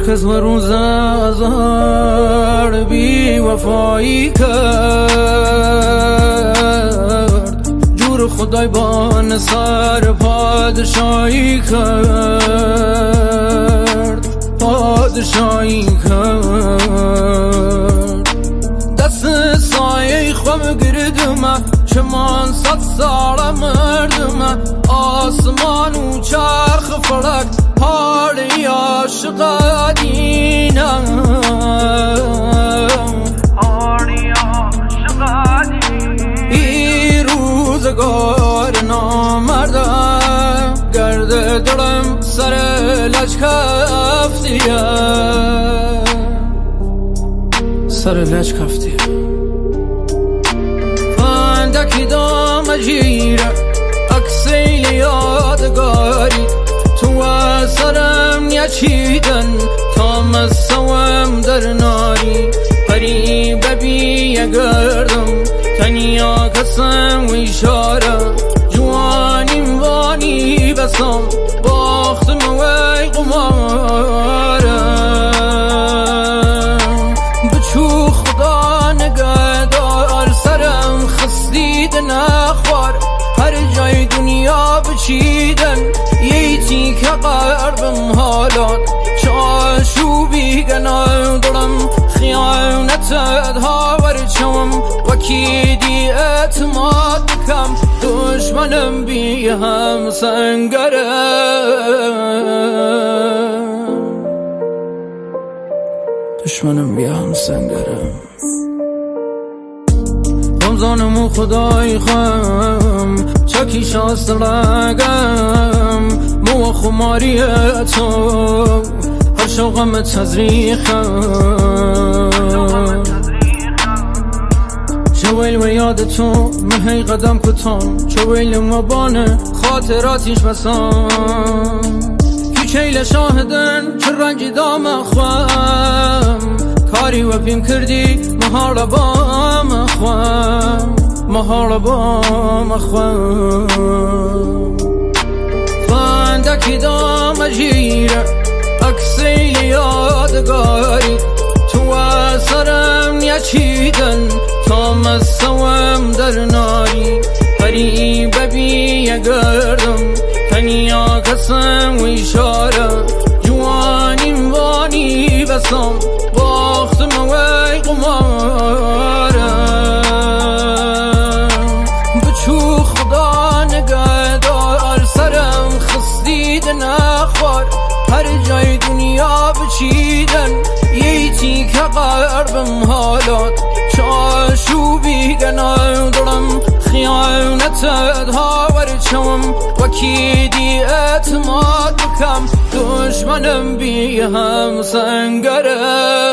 کس و روز ازار بی وفایی کرد، جور خدای با نصر پادشاهی کرد، پادشاهی کرد. دست سایه خوام گردمه چمان 100 ساله مردمه، آسمان و چرخ فلک حالی عاشق دینم، حالی عاشق دینم. ای روزگار نامردم گرد دلم سر لج کفتیه، سر لج کفتیه. فندکی دام جیره اکسیل یادگاری، تو سرم یچیدن تا مسوم در ناری. پری ببی گردم تنیا کسم و اشاره، جوانیم وانی بسم باختم وی قمارم. بچو خدا نگهدار سرم خستید نخوار، هر جای دنیا بچیدن ییتی که قربم حالات. چاشوبی گناه دلم خیانت ها ورچم، وکیدی اعتماد بکم دشمنم بی هم سنگرم، دشمنم بی هم سنگرم. رمضانم و خدای خم چکی شاست لگم، مو خماری تو هر شوقم تزریخم. چویل و یاد تو مهی قدم کتان، چویل مبانه خاطراتیش بسام. کی چیل شاهدن چه رنگی دام خوام، کاری و بیم کردی مهار بام خوام، مهار بام خوام. فندکی دام جیره اکسیل یادگاری، تو سرم یچیدن تا مسوم در ناری. پری ببی گردم تنیا کسم و اشاره، جوانیم وانی بسم باختم وی قمارم. بچو خدا نگهدار سرم خستید نخوار، هر جای دنیا بچیدن ییتی که قربم حالات. چاشوبی گناه دلم خیانت ها ورچم، وکیدی اعتماد بکم دشمنم بی هم سنگرم.